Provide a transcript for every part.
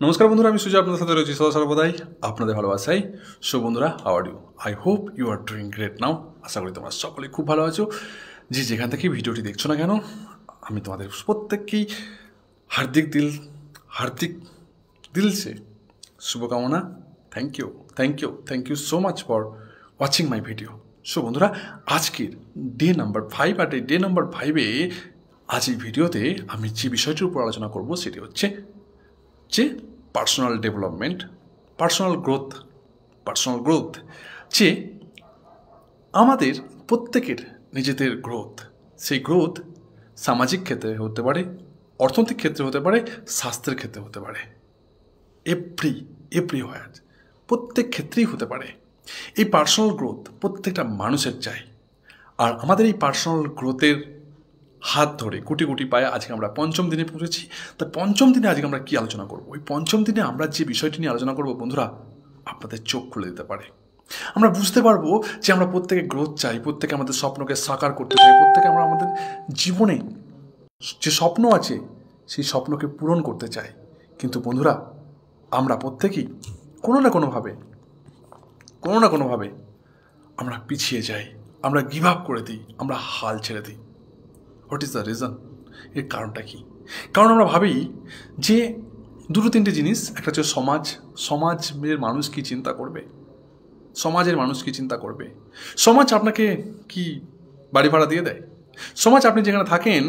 নমস্কার বন্ধুরা, আমি সুজয় আপনাদের সাথে রয়েছি সদা সর্বদাই আপনাদের ভালোবাসাই। সো বন্ধুরা, how are you? I hope you are doing great now. আশা করি তোমরা সকলে খুব ভালো আছো। যে যেখান থেকে ভিডিওটি দেখছো না কেন, আমি তোমাদের প্রত্যেককেই হার্দিক দিল সে শুভকামনা। Thank you so much for watching my video. So বন্ধুরা, আজকের ডে নাম্বার 5 আর ডে নাম্বার 5-এ আজ এই ভিডিওতে আমি যে বিষয়টির উপর আলোচনা করব সেটি হচ্ছে যে পার্সোনাল ডেভেলপমেন্ট, পার্সোনাল গ্রোথ, যে আমাদের প্রত্যেকের নিজেদের গ্রোথ, সেই গ্রোথ সামাজিক ক্ষেত্রে হতে পারে, অর্থনৈতিক ক্ষেত্রে হতে পারে, স্বাস্থ্যের ক্ষেত্রে হতে পারে, এভরিওয়্যার প্রত্যেক ক্ষেত্রেই হতে পারে। এই পার্সোনাল গ্রোথ প্রত্যেকটা মানুষের চাই। আর আমাদের এই পার্সোনাল গ্রোথের হাত ধরে কোটি কোটি পায়ে আজকে আমরা পঞ্চম দিনে পৌঁছেছি। তা পঞ্চম দিনে আজকে আমরা কী আলোচনা করব? ওই পঞ্চম দিনে আমরা যে বিষয়টি নিয়ে আলোচনা করব বন্ধুরা, আপনাদের চোখ খুলে দিতে পারে। আমরা বুঝতে পারবো যে আমরা প্রত্যেকে গ্রোথ চাই, প্রত্যেকে আমাদের স্বপ্নকে সাকার করতে চাই, প্রত্যেকে আমরা আমাদের জীবনে যে স্বপ্ন আছে সেই স্বপ্নকে পূরণ করতে চাই। কিন্তু বন্ধুরা, আমরা প্রত্যেকেই কোনো না কোনোভাবে আমরা পিছিয়ে যাই, আমরা গিভ আপ করে দিই, আমরা হাল ছেড়ে দিই। What is the reason? এর কারণটা কী? কারণ আমরা ভাবি যে দুটো তিনটে জিনিস। একটা হচ্ছে সমাজের মানুষ কী চিন্তা করবে, সমাজ আপনাকে কি বাড়ি ভাড়া দিয়ে দেয়? সমাজ আপনি যেখানে থাকেন,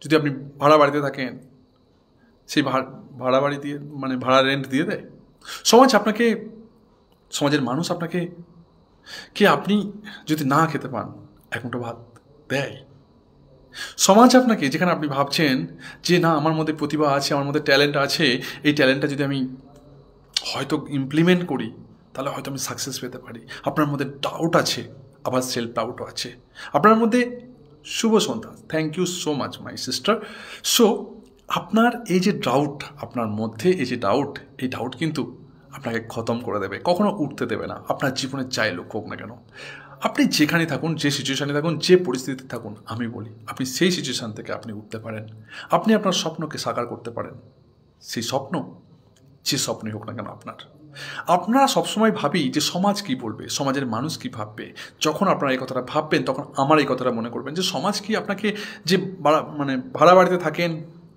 যদি আপনি ভাড়া বাড়িতে থাকেন, সেই ভাড়া বাড়ি দিয়ে ভাড়া রেন্ট দিয়ে দেয় সমাজের মানুষ আপনাকে কি, আপনি যদি না খেতে পান এক মুঠো ভাত দেয়? সমাজ আপনাকে, যেখানে আপনি ভাবছেন যে না, আমার মধ্যে প্রতিভা আছে, আমার মধ্যে ট্যালেন্ট আছে, এই ট্যালেন্টটা যদি আমি হয়তো ইমপ্লিমেন্ট করি তাহলে হয়তো আমি সাকসেস পেতে পারি, আপনার মধ্যে ডাউট আছে, আবার সেলফ ডাউটও আছে আপনার মধ্যে। শুভ সন্ধ্যা, thank you so much my sister. So আপনার এই যে ডাউট, আপনার মধ্যে এই ডাউট কিন্তু আপনাকে খতম করে দেবে, কখনো উঠতে দেবে না। আপনার জীবনে যাই লক্ষ্য হোক না কেন, আপনি যেখানে থাকুন, যে সিচুয়েশানে থাকুন, যে পরিস্থিতিতে থাকুন, আমি বলি আপনি সেই সিচুয়েশান থেকে আপনি উঠতে পারেন, আপনি আপনার স্বপ্নকে সাকার করতে পারেন। সেই স্বপ্ন যে স্বপ্নই হোক না কেন আপনারা সবসময় ভাবি যে সমাজ কি বলবে, সমাজের মানুষ কি ভাববে। যখন আপনারা এই কথাটা ভাববেন তখন আমার এই কথাটা মনে করবেন যে সমাজ কি আপনাকে, যে ভাড়া বাড়িতে থাকেন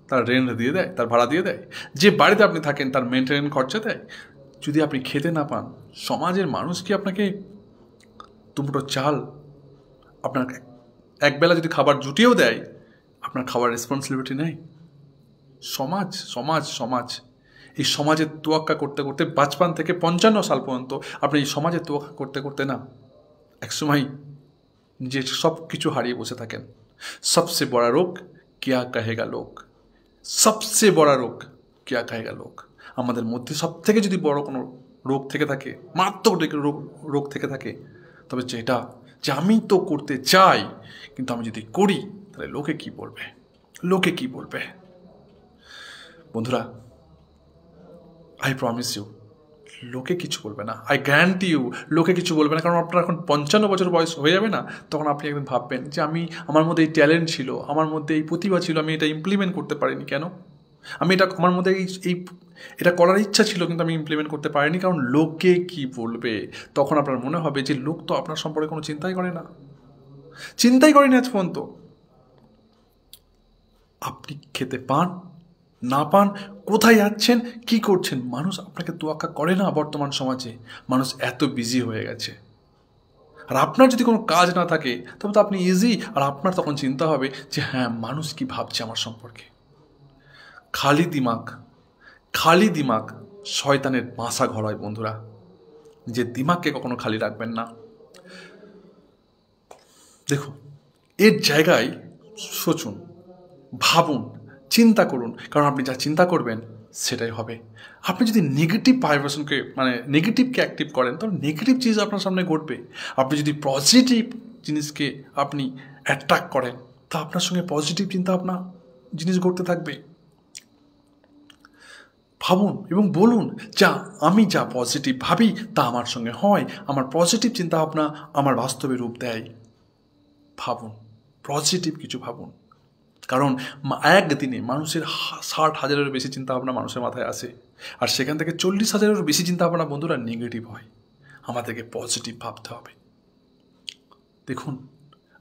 তার রেন্ট দিয়ে দেয়, তার ভাড়া দিয়ে দেয়, যে বাড়িতে আপনি থাকেন তার মেনটেনেন্স খরচা দেয়। যদি আপনি খেতে না পান, সমাজের মানুষ কি আপনাকে দুমুঠো চাল, আপনার একবেলা যদি খাবার জুটিয়েও দেয়, আপনার খাবার রেসপন্সিবিলিটি নেই? সমাজ এই সমাজের তোয়াক্কা করতে করতে 55 থেকে 55 সাল পর্যন্ত আপনি এই সমাজের তোয়াক্কা করতে করতে না একসময় যে সব কিছু হারিয়ে বসে থাকেন। সবচেয়ে বড় রোগ কিয়া কহেগা লোক। আমাদের মধ্যে সব থেকে যদি বড় কোনো রোগ থেকে থাকে, মারাত্মক রোগ থেকে থাকে, তবে যেটা যে আমি তো করতে চাই, কিন্তু আমি যদি করি তাহলে লোকে কি বলবে। বন্ধুরা, আই প্রমিস ইউ, লোকে কিছু বলবে না। আই গ্যারান্টি ইউ, লোকে কিছু বলবে না। কারণ আপনার এখন 55 বছর বয়স হয়ে যাবে না, তখন আপনি একদিন ভাববেন যে আমার মধ্যে এই ট্যালেন্ট ছিল, আমার মধ্যে এই প্রতিভা ছিল, আমি এটা ইমপ্লিমেন্ট করতে পারিনি কেন? আমার মধ্যে এটা করার ইচ্ছা ছিল, কিন্তু আমি ইমপ্লিমেন্ট করতে পারিনি, কারণ লোকে কি বলবে। তখন আপনার মনে হবে যে লোক তো আপনার সম্পর্কে কোনো চিন্তাই করেনি আজ পর্যন্ত। আপনি খেতে পান না পান, কোথায় যাচ্ছেন, কি করছেন, মানুষ আপনাকে তোয়াক্কা করে না। বর্তমান সমাজে মানুষ এত বিজি হয়ে গেছে। আর আপনার যদি কোনো কাজ না থাকে তবে তো আপনি ইজি, আর আপনার তখন চিন্তা হবে যে হ্যাঁ, মানুষ কি ভাবছে আমার সম্পর্কে। খালি দিমাগ শয়তানের বাসা ঘর হয় বন্ধুরা। যে দিমাগকে কখনো খালি রাখবেন না। দেখুন, এর জায়গায় সোচুন, ভাবুন, চিন্তা করুন, কারণ আপনি যা চিন্তা করবেন সেটাই হবে। আপনি যদি নেগেটিভ ভাইব্রেশনকে নেগেটিভকে অ্যাক্টিভ করেন, তাহলে নেগেটিভ জিনিস আপনার সামনে ঘটবে। আপনি যদি পজিটিভ জিনিসকে আপনি অ্যাট্রাক্ট করেন, তা আপনার সঙ্গে পজিটিভ চিন্তা ভাবনা জিনিস ঘটতে থাকবে। ভাবুন এবং বলুন, আমি যা পজিটিভ ভাবি তা আমার সঙ্গে হয়, আমার পজিটিভ চিন্তাভাবনা আমার বাস্তবে রূপ দেয়। ভাবুন, পজিটিভ কিছু ভাবুন। কারণ একদিনে মানুষের 60,000-এরও বেশি চিন্তাভাবনা মানুষের মাথায় আসে, আর সেখান থেকে 40,000-এরও বেশি চিন্তাভাবনা বন্ধুরা নেগেটিভ হয়। আমাদেরকে পজিটিভ ভাবতে হবে। দেখুন,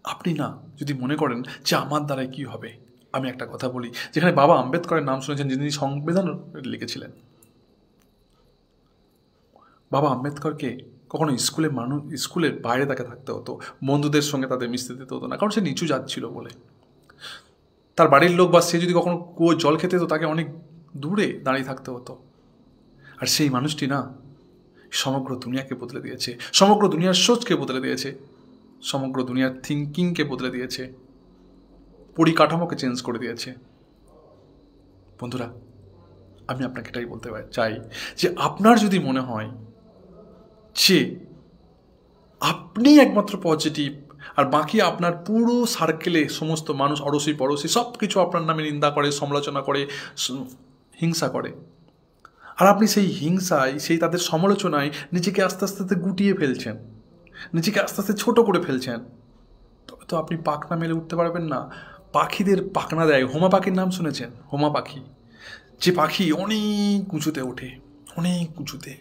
আপনি না যদি মনে করেন যে আমার দ্বারাই কী হবে, আমি একটা কথা বলি, যেখানে বাবা আম্বেদকরের নাম শুনেছেন, যিনি সংবিধান লিখেছিলেন। বাবা আম্বেদকরকে কখনো স্কুলের বাইরে তাকে থাকতে হতো, বন্ধুদের সঙ্গে তাদের মিশতে দিতে হতো না, কারণ সে নিচু জাত ছিল বলে। তার বাড়ির লোক বা সে যদি কখনো কুয়ো জল খেতে হতো, তাকে অনেক দূরে দাঁড়িয়ে থাকতে হতো। আর সেই মানুষটি না সমগ্র দুনিয়াকে বদলে দিয়েছে, সমগ্র দুনিয়ার সোচকে বদলে দিয়েছে, সমগ্র দুনিয়ার থিঙ্কিংকে বদলে দিয়েছে, পরিকাঠামোকে চেঞ্জ করে দিয়েছে। বন্ধুরা, আমি আপনাকে এটাই বলতে চাই যে আপনার যদি মনে হয় যে আপনি একমাত্র পজিটিভ, আর বাকি আপনার পুরো সার্কেলে সমস্ত মানুষ অড়সি পড়োশি সব কিছু আপনার নামে নিন্দা করে, সমালোচনা করে, হিংসা করে, আর আপনি সেই হিংসায়, সেই তাদের সমালোচনায় নিজেকে আস্তে আস্তে গুটিয়ে ফেলছেন, নিজেকে আস্তে আস্তে ছোট করে ফেলছেন, তবে তো আপনি পাখনা মেলে উঠতে পারবেন না। পাখিদের পাখনা দেয়, হোমা পাখির নাম শুনেছেন? হোমা পাখি, যে পাখি অনেক উঁচুতে ওঠে, অনেক উঁচুতে,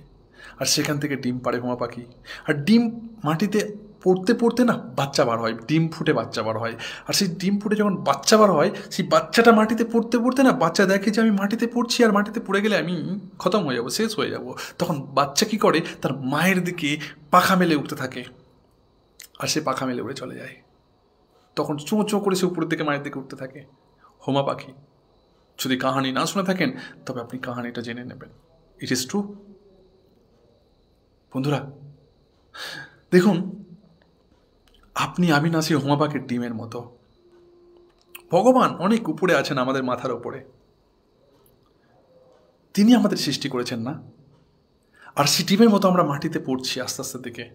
আর সেখান থেকে ডিম পাড়ে হোমা পাখি। আর ডিম মাটিতে পড়তে পড়তে না বাচ্চা বার হয়, ডিম ফুটে বাচ্চা বার হয়। আর সেই ডিম ফুটে যখন বাচ্চা বার হয়, সেই বাচ্চাটা মাটিতে পড়তে পড়তে না বাচ্চা দেখে যে আমি মাটিতে পড়ছি, আর মাটিতে পড়ে গেলে আমি খতম হয়ে যাব, শেষ হয়ে যাব। তখন বাচ্চা কী করে, তার মায়ের দিকে পাখা মেলে উঠতে থাকে, আর সে পাখা মেলে উড়ে চলে যায়। তখন চোঁ চোঁ করে সে উপরের দিকে মায়ের দিকে উঠতে থাকে। হোমা পাখি। যদি কাহানি না শুনে থাকেন তবে আপনি কাহানিটা জেনে নেবেন। It is true. বন্ধুরা দেখুন, আমি না সেই হোমা পাখির ডিমের মতো। ভগবান অনেক উপরে আছেন, আমাদের মাথার ওপরে। তিনি আমাদের সৃষ্টি করেছেন না, আর সেই ডিমের মতো আমরা মাটিতে পড়ছি আস্তে আস্তে দিকে।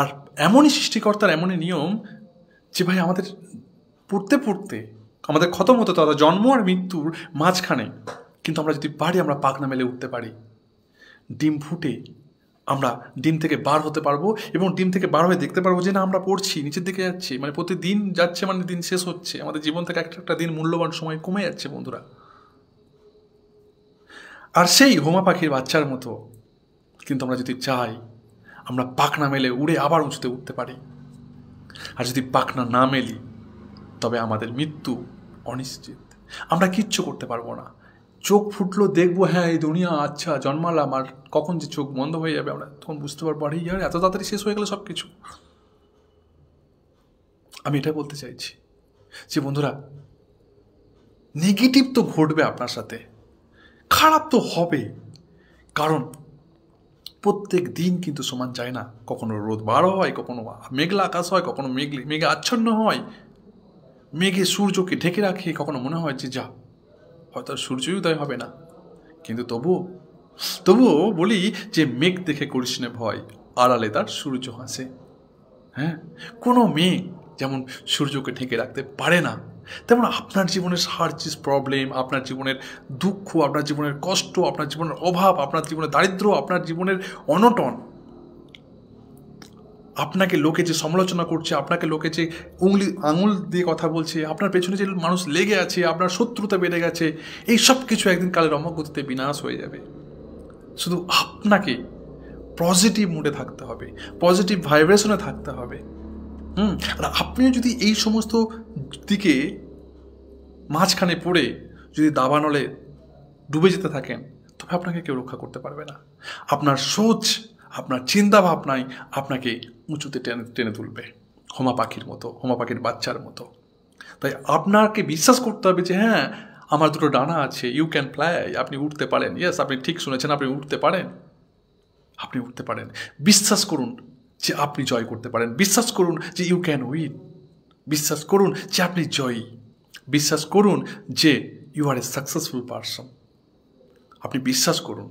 আর এমনই সৃষ্টিকর্তার এমনই নিয়ম যে ভাই আমাদের পড়তে পড়তে আমাদের খতম হতে, তথা জন্ম আর মৃত্যুর মাঝখানে কিন্তু আমরা যদি পারি, আমরা পাখনা মেলে উঠতে পারি, ডিম ফুটে আমরা ডিম থেকে বার হতে পারবো, এবং ডিম থেকে বার হয়ে দেখতে পারবো যে না আমরা পড়ছি, নিচের দিকে যাচ্ছি, মানে প্রতিদিন যাচ্ছে, মানে দিন শেষ হচ্ছে, আমাদের জীবন থেকে একটা একটা দিন মূল্যবান সময় কমে যাচ্ছে বন্ধুরা। আর সেই হোমা পাখির বাচ্চার মতো কিন্তু আমরা যদি চাই, আমরা পাখনা মেলে উড়ে আবার উঁচুতে উঠতে পারি। আর যদি পাখনা না মেলি, তবে আমাদের মৃত্যু অনিশ্চিত, আমরা কিচ্ছু করতে পারবো না। চোখ ফুটলো, দেখবো হ্যাঁ এই দুনিয়া, আচ্ছা জন্মালাম, আর কখন যে চোখ বন্ধ হয়ে যাবে আমরা তখন বুঝতে পারবো, আরে ইয়ার এত তাড়াতাড়ি শেষ হয়ে গেল সব কিছু। আমি এটা বলতে চাইছি যে বন্ধুরা, নেগেটিভ তো ঘটবে আপনার সাথে, খারাপ তো হবে, কারণ প্রত্যেক দিন কিন্তু সমান যায় না। কখনো রোদ বার হয়, কখনো মেঘলা আকাশ হয়, কখনো মেঘে আচ্ছন্ন হয়, মেঘে সূর্যকে ঢেকে রাখে, কখনো মনে হয় যে যা হয়তো সূর্যই উদয় হবে না। কিন্তু তবুও বলি যে মেঘ দেখে করিস নে ভয়, আড়ালে তার সূর্য হাসে। হ্যাঁ, কোনো মেঘ যেমন সূর্যকে ঢেকে রাখতে পারে না, তেমন আপনার জীবনের সার্চিস প্রবলেম, আপনার জীবনের দুঃখ, আপনার জীবনের কষ্ট, আপনার জীবনের অভাব, আপনার জীবনের দারিদ্র্য, আপনার জীবনের অনটন, আপনাকে লোকে যে সমালোচনা করছে, আপনাকে লোকে যে আঙুল দিয়ে কথা বলছে, আপনার পেছনে যে মানুষ লেগে আছে, আপনার শত্রুতা বেড়ে গেছে, এই সব কিছু একদিন কালের অমগতিতে বিনাশ হয়ে যাবে। শুধু আপনাকে পজিটিভ মুডে থাকতে হবে, পজিটিভ ভাইব্রেশনে থাকতে হবে। আর আপনিও যদি এই সমস্ত দিকে মাঝখানে পড়ে যদি দাবানলে ডুবে যেতে থাকেন, তবে আপনাকে কেউ রক্ষা করতে পারবে না। আপনার সোচ, আপনার চিন্তা ভাবনাই আপনাকে উঁচুতে টেনে তুলবে, হোমা পাখির মতো, হোমা পাখির বাচ্চার মতো। তাই আপনাকে বিশ্বাস করতে হবে যে হ্যাঁ, আমার দুটো ডানা আছে, ইউ ক্যান ফ্লাই, আপনি উঠতে পারেন। ইয়েস, আপনি ঠিক শুনেছেন, আপনি উঠতে পারেন, আপনি উঠতে পারেন। বিশ্বাস করুন যে আপনি জয় করতে পারেন, বিশ্বাস করুন যে ইউ ক্যান উইন, বিশ্বাস করুন যে আপনি জয়ী, বিশ্বাস করুন যে you are a successful person. আপনি বিশ্বাস করুন,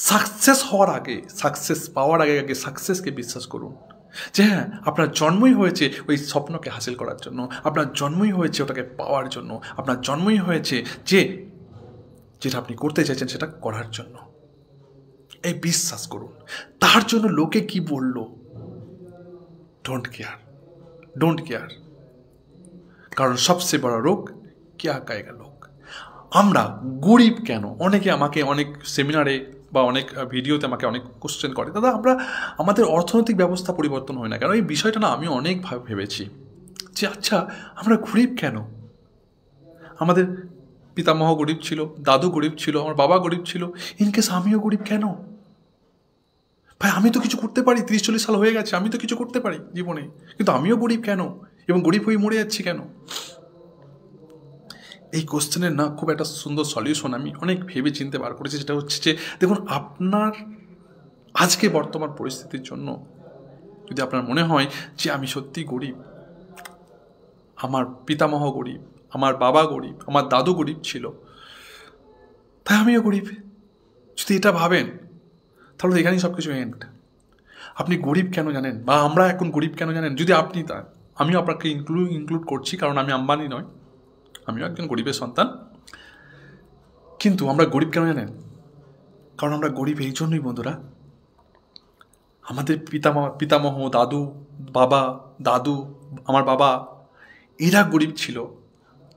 সাকসেস হওয়ার আগে, সাকসেস পাওয়ার আগে আগে সাকসেসকে বিশ্বাস করুন, যে হ্যাঁ আপনার জন্মই হয়েছে ওই স্বপ্নকে হাসিল করার জন্য, আপনার জন্মই হয়েছে ওটাকে পাওয়ার জন্য, আপনার জন্মই হয়েছে যে যেটা আপনি করতে চাইছেন সেটা করার জন্য। এই বিশ্বাস করুন। তার জন্য লোকে কি বলল, ডোন্ট কেয়ার, কারণ সবচেয়ে বড় রোগ क्या कहेगा लोग। আমরা গরিব কেন? অনেকে আমাকে অনেক সেমিনারে বা অনেক ভিডিওতে আমাকে অনেক কোশ্চেন করে, দাদা আমরা আমাদের অর্থনৈতিক ব্যবস্থা পরিবর্তন হয় না কেন? এই বিষয়টা না আমি অনেকভাবে ভেবেছি যে আচ্ছা আমরা গরিব কেন? আমাদের পিতামহ গরিব ছিল, দাদু গরিব ছিল, আমার বাবা গরিব ছিল, ইনকেস আমিও গরিব কেন? ভাই আমি তো কিছু করতে পারি, 30-40 সাল হয়ে গেছে, আমি তো কিছু করতে পারি জীবনে, কিন্তু আমিও গরিব কেন এবং গরিব হয়ে মরে যাচ্ছি কেন? এই কোশ্চেনের না খুব একটা সুন্দর সলিউশন আমি অনেক ভেবে চিনতে বার করেছি। সেটা হচ্ছে যে দেখুন, আপনার আজকে বর্তমান পরিস্থিতির জন্য যদি আপনার মনে হয় যে আমি সত্যি গরিব, আমার পিতামহ গরিব, আমার বাবা গরিব, আমার দাদু গরিব ছিল, তাই আমিও গরিব, যদি এটা ভাবেন তাহলে এখানেই সব কিছু এন্ড। আপনি গরিব কেন জানেন, বা আমরা এখন গরিব কেন জানেন? যদি আপনি তা, আমিও আপনাকে ইনক্লুড করছি, কারণ আমি আম্বানি নয়, আমিও একজন গরিবের সন্তান। কিন্তু আমরা গরিব কেন জানেন? কারণ আমরা গরিব এই জন্যই বন্ধুরা, আমাদের পিতামহ দাদু, আমার বাবা, এরা গরিব ছিল,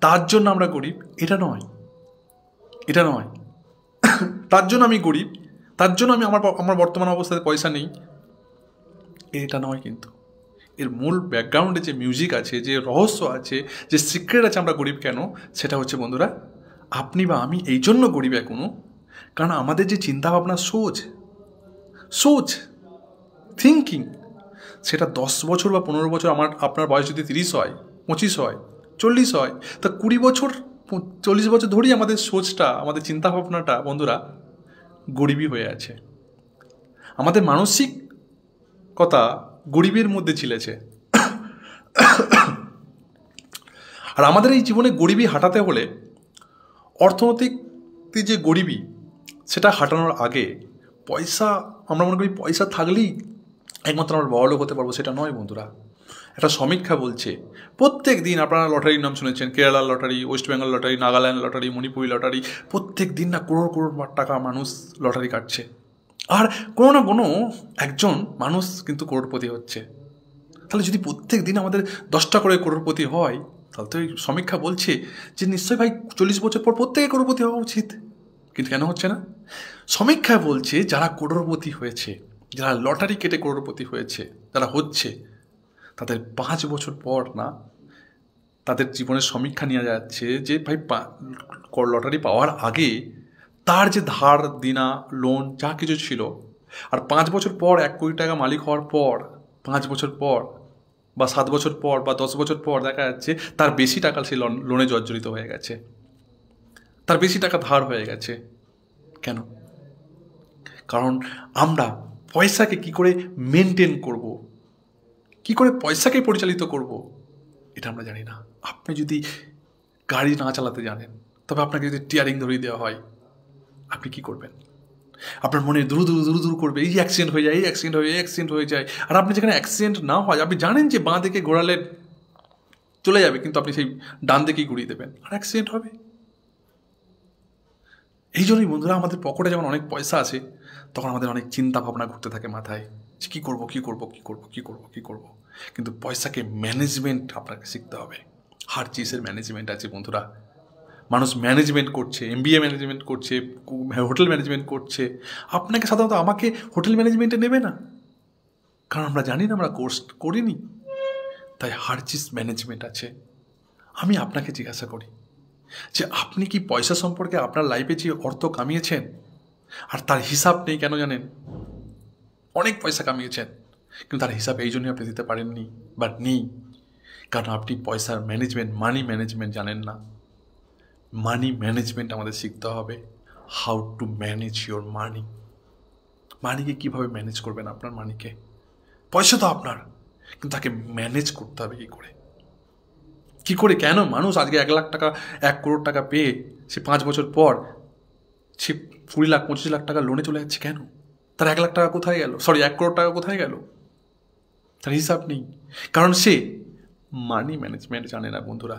তার জন্য আমরা গরিব। এটা নয় তার জন্য আমি গরিব, তার জন্য আমি আমার বর্তমান অবস্থাতে পয়সা নেই, এটা নয়। কিন্তু এর মূল ব্যাকগ্রাউন্ডে যে মিউজিক আছে, যে রহস্য আছে, যে সিক্রেট আছে আমরা গরিব কেন, সেটা হচ্ছে বন্ধুরা আপনি বা আমি এই জন্য গরিব এখনো, কারণ আমাদের যে চিন্তাভাবনা, সোচ থিঙ্কিং, সেটা 10 বছর বা 15 বছর, আপনার বয়স যদি 30 হয়, 25 হয়, 40 হয়, তা 20 বছর 40 বছর ধরেই আমাদের সোচটা, আমাদের চিন্তাভাবনাটা বন্ধুরা গরিবই হয়ে আছে। আমাদের মানসিকতা গরিবের মধ্যে ছিলেছে। আর আমাদের এই জীবনে গরিবি হাঁটাতে হলে, অর্থনৈতিক যে গরিবি, সেটা হাঁটানোর আগে পয়সা, আমরা মনে করি পয়সা থাকলেই একমাত্র আমরা বড়লোক হতে পারবো, সেটা নয় বন্ধুরা। একটা সমীক্ষা বলছে প্রত্যেক দিন, আপনারা লটারির নাম শুনেছেন, কেরালার lottery, West Bengal lottery, Nagaland lottery, Manipuri lottery, প্রত্যেক দিন না করোড় টাকা মানুষ লটারি কাটছে, আর কোনো না কোনো একজন মানুষ কিন্তু করোড়পতি হচ্ছে। তাহলে যদি প্রত্যেক দিন আমাদের 10টা করে করোড়পতি হয়, তাহলে তো এই সমীক্ষা বলছে যে নিশ্চয়ই ভাই 40 বছর পর প্রত্যেকে করোড়পতি হওয়া উচিত। কিন্তু কেন হচ্ছে না? সমীক্ষা বলছে যারা করোড়পতি হয়েছে, যারা লটারি কেটে করোড়পতি হয়েছে, যারা হচ্ছে, তাদের 5 বছর পর না, তাদের জীবনের সমীক্ষা নিয়ে যাচ্ছে যে ভাই লটারি পাওয়ার আগে তার যে ধার দিনা, লোন যা কিছু ছিল, আর 5 বছর পর 1 কোটি টাকা মালিক হওয়ার পর, 5 বছর পর বা 7 বছর পর বা 10 বছর পর দেখা যাচ্ছে তার বেশি টাকা সেই লোনে জর্জরিত হয়ে গেছে, তার বেশি টাকা ধার হয়ে গেছে। কেন? কারণ আমরা পয়সাকে কি করে মেনটেন করব, কি করে পয়সাকে পরিচালিত করব, এটা আমরা জানি না। আপনি যদি গাড়ি না চালাতে জানেন, তবে আপনাকে যদি টিয়ারিং ধরিয়ে দেওয়া হয়, আপনি কি করবেন? আপনার মনে দূর করবে, এই অ্যাক্সিডেন্ট হয়ে যায়, এই অ্যাক্সিডেন্ট হয়ে যায়। আর আপনি যেখানে অ্যাক্সিডেন্ট না হয়, আপনি জানেন যে বাঁ দিকে ঘোরালে চলে যাবে, কিন্তু আপনি সেই ডান দিকেই ঘুরিয়ে দেবেন, আর অ্যাক্সিডেন্ট হবে। এই জন্যই বন্ধুরা আমাদের পকেটে যখন অনেক পয়সা আসে, তখন আমাদের অনেক চিন্তা ভাবনা ঘুরতে থাকে মাথায়, যে কী করবো। কিন্তু পয়সাকে ম্যানেজমেন্ট আপনাকে শিখতে হবে। হার চিজের ম্যানেজমেন্ট আছে বন্ধুরা। মানুষ ম্যানেজমেন্ট করছে, MBA ম্যানেজমেন্ট করছে, হোটেল ম্যানেজমেন্ট করছে। আপনাকে সাধারণত আমাকে হোটেল ম্যানেজমেন্টে নেবে না, কারণ আমরা জানি না, আমরা কোর্স করিনি। তাই হার চিজ ম্যানেজমেন্ট আছে। আমি আপনাকে জিজ্ঞাসা করি যে আপনি কি পয়সা সম্পর্কে আপনার লাইফে যে অর্থ কামিয়েছেন, আর তার হিসাব নেই কেন জানেন? অনেক পয়সা কামিয়েছেন, কিন্তু তার হিসাব এই জন্যই আপনি দিতে পারেননি বা নেই, কারণ আপনি পয়সার ম্যানেজমেন্ট, মানি ম্যানেজমেন্ট জানেন না। মানি ম্যানেজমেন্ট আমাদের শিখতে হবে। How to manage your money. মানিকে কীভাবে ম্যানেজ করবেন? আপনার মানিকে, পয়সা তো আপনার, কিন্তু তাকে ম্যানেজ করতে হবে কী করে? কেন মানুষ আজকে 1 লাখ টাকা, 1 করোড় টাকা পেয়ে সে 5 বছর পর সে 20 লাখ 25 লাখ টাকা লোনে চলে যাচ্ছে? কেন? তার 1 লাখ টাকা কোথায় গেল? 1 করোড় টাকা কোথায় গেল? তার হিসাব নেই, কারণ সে মানি ম্যানেজমেন্ট জানে না বন্ধুরা।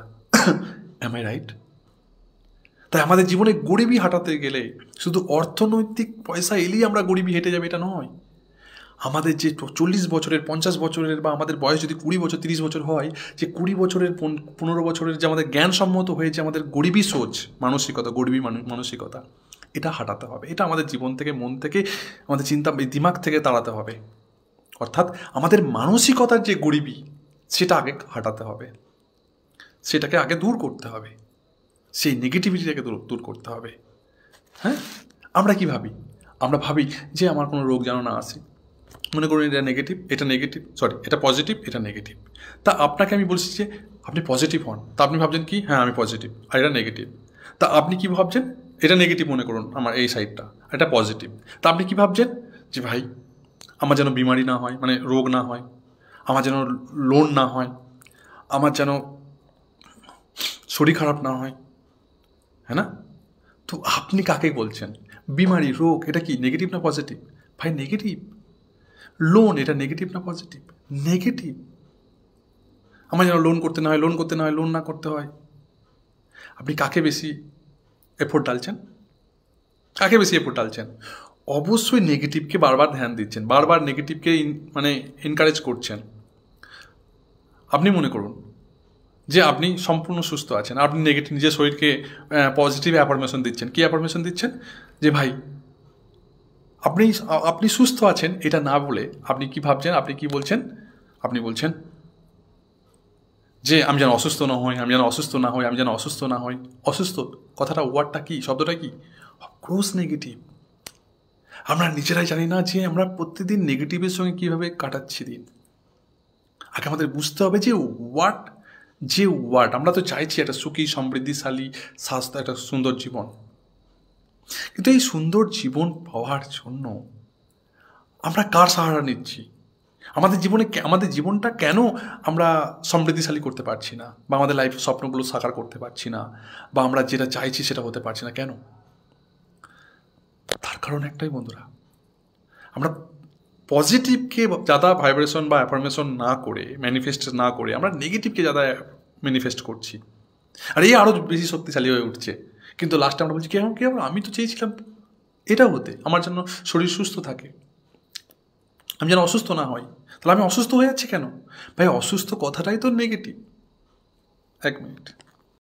Am I right? তাই আমাদের জীবনে গরিবি হাঁটাতে গেলে শুধু অর্থনৈতিক পয়সা এলেই আমরা গরিবি হেঁটে যাবে এটা নয়। আমাদের যে 40 বছরের, 50 বছরের, বা আমাদের বয়স যদি 20 বছর 30 বছর হয়, যে 20 বছরের 15 বছরের যে আমাদের জ্ঞানসম্মত হয়েছে আমাদের গরিবী সোচ মানসিকতা, গরিবী মানসিকতা, এটা হাঁটাতে হবে। এটা আমাদের জীবন থেকে, মন থেকে, আমাদের চিন্তা দিমাগ থেকে তাড়াতে হবে। অর্থাৎ আমাদের মানসিকতার যে গরিবী, সেটা আগে হাঁটাতে হবে, সেটাকে আগে দূর করতে হবে, সেই নেগেটিভিটিটাকে দূর করতে হবে। হ্যাঁ, আমরা কি ভাবি? আমরা ভাবি যে আমার কোনো রোগ যেন না আসে। মনে করুন এটা নেগেটিভ, এটা পজিটিভ, এটা নেগেটিভ। তা আপনাকে আমি বলছি যে আপনি পজিটিভ হন, তা আপনি ভাবছেন কি, হ্যাঁ আমি পজিটিভ, আর এটা নেগেটিভ। তা আপনি কি ভাবছেন? এটা নেগেটিভ মনে করুন আমার এই সাইডটা, এটা পজিটিভ। তা আপনি কি ভাবছেন? যে ভাই আমার যেন বিমারি না হয়, মানে রোগ না হয়, আমার যেন লোন না হয়, আমার যেন শরীর খারাপ না হয়, হ্যাঁ না? তো আপনি কাকে বলছেন? বিমারি, রোগ, এটা কি নেগেটিভ না পজিটিভ? ভাই নেগেটিভ। লোন, এটা নেগেটিভ না পজিটিভ? নেগেটিভ। আমার যেন লোন করতে না হয়, লোন না করতে হয়। আপনি কাকে বেশি এফোর্ট ডালছেন? কাকে বেশি এফোর্ট ডালছেন? অবশ্যই নেগেটিভকে বারবার ধ্যান দিচ্ছেন, বারবার নেগেটিভকে মানে এনকারেজ করছেন। আপনি মনে করুন যে আপনি সম্পূর্ণ সুস্থ আছেন, আপনি নেগেটিভ নিজের শরীরকে পজিটিভ অ্যাফার্মেশন দিচ্ছেন। কী অ্যাফার্মেশন দিচ্ছেন? যে ভাই আপনি সুস্থ আছেন, এটা না বলে আপনি কি ভাবছেন, আপনি কি বলছেন? আপনি বলছেন যে আমি যেন অসুস্থ না হই, আমি যেন অসুস্থ না হই, আমি যেন অসুস্থ না হই। অসুস্থ কথাটা, ওয়ার্ডটা কি, শব্দটা কি? Cross negative. আমরা নিজেরাই জানি না যে আমরা প্রতিদিন নেগেটিভের সঙ্গে কীভাবে কাটাচ্ছি দিন। আগে আমাদের বুঝতে হবে যে ওয়ার্ড আমরা তো চাইছি একটা সুখী, সমৃদ্ধিশালী, স্বাস্থ্য, একটা সুন্দর জীবন। কিন্তু এই সুন্দর জীবন পাওয়ার জন্য আমরা কার সাহারা নিচ্ছি? আমাদের জীবনটা কেন আমরা সমৃদ্ধিশালী করতে পারছি না, বা আমাদের লাইফ স্বপ্নগুলো সাকার করতে পারছি না, বা আমরা যেটা চাইছি সেটা হতে পারছি না কেন? তার কারণ একটাই বন্ধুরা, আমরা পজিটিভকে যারা ভাইব্রেশন বা অ্যাফার্মেশন না করে, ম্যানিফেস্ট না করে, আমরা নেগেটিভকে যারা ম্যানিফেস্ট করছি, আর এই আরও বেশি শক্তিশালী হয়ে উঠছে। কিন্তু লাস্টে আমরা বলছি কেমন আমি তো চেয়েছিলাম এটা হতে, আমার জন্য শরীর সুস্থ থাকে, আমি যেন অসুস্থ না হই। তাহলে আমি অসুস্থ হয়ে যাচ্ছি কেন? ভাই অসুস্থ কথাটাই তো নেগেটিভ। 1 মিনিট।